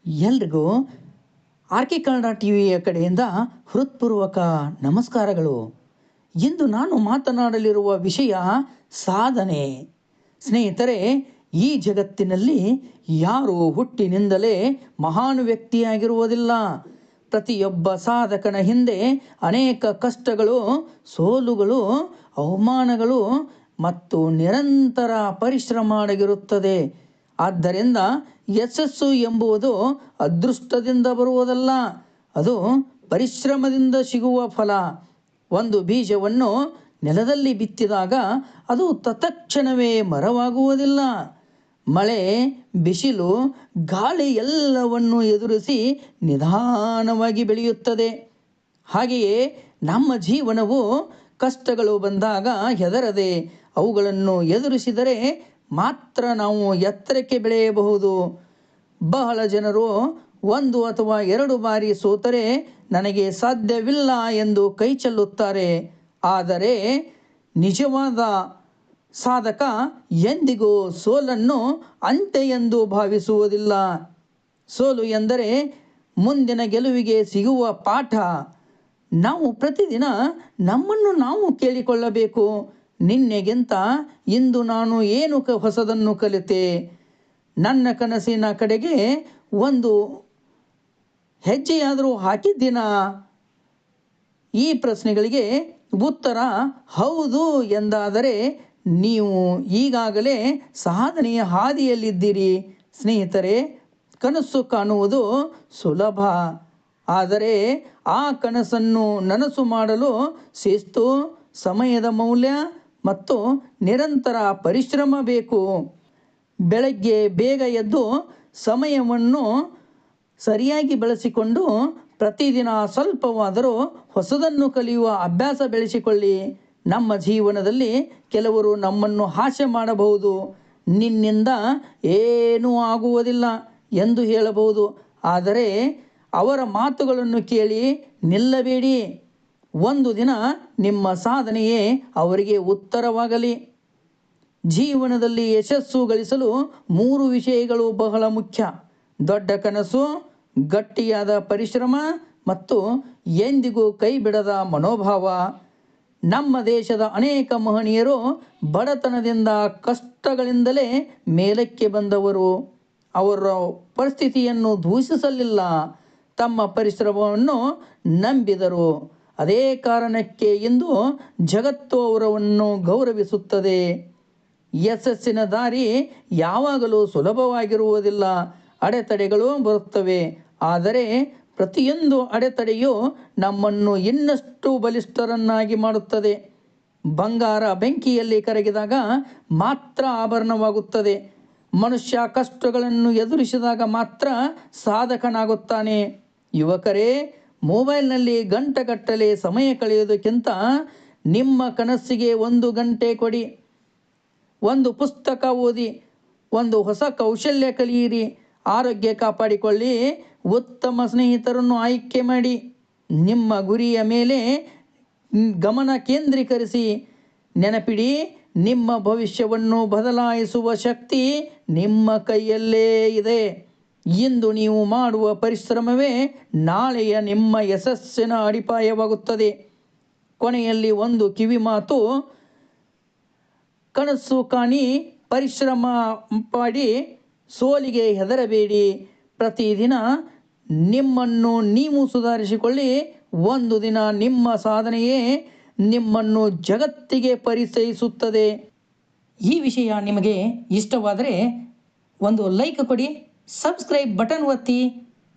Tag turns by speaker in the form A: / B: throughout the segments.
A: ಎಲ್ರಿಗೂ R K Kannada ಟಿವಿಯ ಕಡೆಯಿಂದ ಹೃತ್ಪೂರ್ವಕ ನಮಸ್ಕಾರಗಳು. ಇಂದು ನಾನು ಮಾತನಾಡಲಿರುವ ವಿಷಯ ಸಾಧನೆ. ಸ್ನೇಹಿತರೆ, ಈ ಜಗತ್ತಿನಲ್ಲಿ ಯಾರು ಹುಟ್ಟಿನಿಂದಲೇ ಮಹಾನ್ ವ್ಯಕ್ತಿಯಾಗಿರುವುದಿಲ್ಲ. ಪ್ರತಿಯೊಬ್ಬ ಸಾಧಕನ ಹಿಂದೆ ಅನೇಕ ಕಷ್ಟಗಳು, ಸೋಲುಗಳು, ಅವಮಾನಗಳು ಮತ್ತು ನಿರಂತರ ಪರಿಶ್ರಮ ಅಡಗಿರುತ್ತದೆ. ಆದ್ದರಿಂದ ಯಶಸ್ಸು ಎಂಬುದು ಅದೃಷ್ಟದಿಂದ ಬರುವುದಲ್ಲ, ಅದು ಪರಿಶ್ರಮದಿಂದ ಸಿಗುವ ಫಲ. ಒಂದು ಬೀಜವನ್ನು ನೆಲದಲ್ಲಿ ಬಿತ್ತಿದಾಗ ಅದು ತತ್ಕ್ಷಣವೇ ಮರವಾಗುವುದಿಲ್ಲ. ಮಳೆ, ಬಿಸಿಲು, ಗಾಳಿ ಎಲ್ಲವನ್ನು ಎದುರಿಸಿ ನಿಧಾನವಾಗಿ ಬೆಳೆಯುತ್ತದೆ. ಹಾಗೆಯೇ ನಮ್ಮ ಜೀವನವು ಕಷ್ಟಗಳು ಬಂದಾಗ ಹೆದರದೆ ಅವುಗಳನ್ನು ಎದುರಿಸಿದರೆ ಮಾತ್ರ ನಾವು ಎತ್ತರಕ್ಕೆ ಬೆಳೆಯಬಹುದು. ಬಹಳ ಜನರು 1 ಅಥವಾ 2 ಬಾರಿ ಸೋತರೆ ನನಗೆ ಸಾಧ್ಯವಿಲ್ಲ ಎಂದು ಕೈ ಚೆಲ್ಲುತ್ತಾರೆ. ಆದರೆ ನಿಜವಾದ ಸಾಧಕ ಎಂದಿಗೂ ಸೋಲನ್ನು ಅಂತ್ಯ ಎಂದು ಭಾವಿಸುವುದಿಲ್ಲ. ಸೋಲು ಎಂದರೆ ಮುಂದಿನ ಗೆಲುವಿಗೆ ಸಿಗುವ ಪಾಠ. ನಾವು ಪ್ರತಿದಿನ ನಮ್ಮನ್ನು ನಾವು ಕೇಳಿಕೊಳ್ಳಬೇಕು, ನಿನ್ನೆಗಿಂತ ಇಂದು ನಾನು ಏನು ಹೊಸದನ್ನು ಕಲಿತೆ? ನನ್ನ ಕನಸಿನ ಕಡೆಗೆ ಒಂದು ಹೆಜ್ಜೆಯಾದರೂ ಹಾಕಿದ್ದೀನ? ಈ ಪ್ರಶ್ನೆಗಳಿಗೆ ಉತ್ತರ ಹೌದು ಎಂದಾದರೆ ನೀವು ಈಗಾಗಲೇ ಸಾಧನೆಯ ಹಾದಿಯಲ್ಲಿದ್ದೀರಿ. ಸ್ನೇಹಿತರೆ, ಕನಸು ಕಾಣುವುದು ಸುಲಭ, ಆದರೆ ಆ ಕನಸನ್ನು ನನಸು ಮಾಡಲು ಶಿಸ್ತು, ಸಮಯದ ಮೌಲ್ಯ ಮತ್ತು ನಿರಂತರ ಪರಿಶ್ರಮ ಬೇಕು. ಬೆಳಗ್ಗೆ ಬೇಗ ಎದ್ದು ಸಮಯವನ್ನು ಸರಿಯಾಗಿ ಬಳಸಿಕೊಂಡು ಪ್ರತಿದಿನ ಸ್ವಲ್ಪವಾದರೂ ಹೊಸದನ್ನು ಕಲಿಯುವ ಅಭ್ಯಾಸ ಬೆಳೆಸಿಕೊಳ್ಳಿ. ನಮ್ಮ ಜೀವನದಲ್ಲಿ ಕೆಲವರು ನಮ್ಮನ್ನು ಹಾಸ್ಯ ಮಾಡಬಹುದು, ನಿನ್ನಿಂದ ಏನೂ ಆಗುವುದಿಲ್ಲ ಎಂದು ಹೇಳಬಹುದು. ಆದರೆ ಅವರ ಮಾತುಗಳನ್ನು ಕೇಳಿ ನಿಲ್ಲಬೇಡಿ. ಒಂದು ದಿನ ನಿಮ್ಮ ಸಾಧನೆಯೇ ಅವರಿಗೆ ಉತ್ತರವಾಗಲಿ. ಜೀವನದಲ್ಲಿ ಯಶಸ್ಸು ಗಳಿಸಲು 3 ವಿಷಯಗಳು ಬಹಳ ಮುಖ್ಯ: ದೊಡ್ಡ ಕನಸು, ಗಟ್ಟಿಯಾದ ಪರಿಶ್ರಮ ಮತ್ತು ಎಂದಿಗೂ ಕೈ ಬಿಡದ ಮನೋಭಾವ. ನಮ್ಮ ದೇಶದ ಅನೇಕ ಮಹನೀಯರು ಬಡತನದಿಂದ, ಕಷ್ಟಗಳಿಂದಲೇ ಮೇಲಕ್ಕೆ ಬಂದವರು. ಅವರ ಪರಿಸ್ಥಿತಿಯನ್ನು ದೂಷಿಸಲಿಲ್ಲ, ತಮ್ಮ ಪರಿಶ್ರಮವನ್ನು ನಂಬಿದರು. ಅದೇ ಕಾರಣಕ್ಕೆ ಇಂದು ಜಗತ್ತು ಅವರನ್ನು ಗೌರವಿಸುತ್ತದೆ. ಯಶಸ್ಸಿನ ದಾರಿ ಯಾವಾಗಲೂ ಸುಲಭವಾಗಿರುವುದಿಲ್ಲ. ಅಡೆತಡೆಗಳು ಬರುತ್ತವೆ, ಆದರೆ ಪ್ರತಿಯೊಂದು ಅಡೆತಡೆಯು ನಮ್ಮನ್ನು ಇನ್ನಷ್ಟು ಬಲಿಷ್ಠರನ್ನಾಗಿ ಮಾಡುತ್ತದೆ. ಬಂಗಾರ ಬೆಂಕಿಯಲ್ಲಿ ಕರಗಿದಾಗ ಮಾತ್ರ ಆಭರಣವಾಗುತ್ತದೆ. ಮನುಷ್ಯ ಕಷ್ಟಗಳನ್ನು ಎದುರಿಸಿದಾಗ ಮಾತ್ರ ಸಾಧಕನಾಗುತ್ತಾನೆ. ಯುವಕರೇ, ಮೊಬೈಲ್ನಲ್ಲಿ ಗಂಟೆಗಟ್ಟಲೆ ಸಮಯ ಕಳೆಯುವುದಕ್ಕಿಂತ ನಿಮ್ಮ ಕನಸಿಗೆ 1 ಗಂಟೆ ಕೊಡಿ. ಒಂದು ಪುಸ್ತಕ ಓದಿ, ಒಂದು ಹೊಸ ಕೌಶಲ್ಯ ಕಲಿಯಿರಿ, ಆರೋಗ್ಯ ಕಾಪಾಡಿಕೊಳ್ಳಿ, ಉತ್ತಮ ಸ್ನೇಹಿತರನ್ನು ಆಯ್ಕೆ ಮಾಡಿ, ನಿಮ್ಮ ಗುರಿಯ ಮೇಲೆ ಗಮನ ಕೇಂದ್ರೀಕರಿಸಿ. ನೆನಪಿಡಿ, ನಿಮ್ಮ ಭವಿಷ್ಯವನ್ನು ಬದಲಾಯಿಸುವ ಶಕ್ತಿ ನಿಮ್ಮ ಕೈಯಲ್ಲೇ ಇದೆ. ಇಂದು ನೀವು ಮಾಡುವ ಪರಿಶ್ರಮವೇ ನಾಳೆಯ ನಿಮ್ಮ ಯಶಸ್ಸಿನ ಅಡಿಪಾಯವಾಗುತ್ತದೆ. ಕೊನೆಯಲ್ಲಿ ಒಂದು ಕಿವಿ ಮಾತು: ಕನಸು ಕಾಣಿ, ಪರಿಶ್ರಮ ಮಾಡಿ, ಸೋಲಿಗೆ ಹೆದರಬೇಡಿ. ಪ್ರತಿದಿನ ನಿಮ್ಮನ್ನು ನೀವು ಸುಧಾರಿಸಿಕೊಳ್ಳಿ. ಒಂದು ದಿನ ನಿಮ್ಮ ಸಾಧನೆಯೇ ನಿಮ್ಮನ್ನು ಜಗತ್ತಿಗೆ ಪರಿಚಯಿಸುತ್ತದೆ. ಈ ವಿಷಯ ನಿಮಗೆ ಇಷ್ಟವಾದರೆ ಒಂದು ಲೈಕ್ ಕೊಡಿ, ಸಬ್ಸ್ಕ್ರೈಬ್ ಬಟನ್ ಒತ್ತಿ.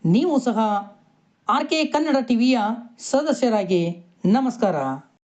A: ನೀವು ಸಹ ಆರ್ ಕೆ ಕನ್ನಡ ಟಿವಿಯ ಸದಸ್ಯರಾಗಿ. ನಮಸ್ಕಾರ.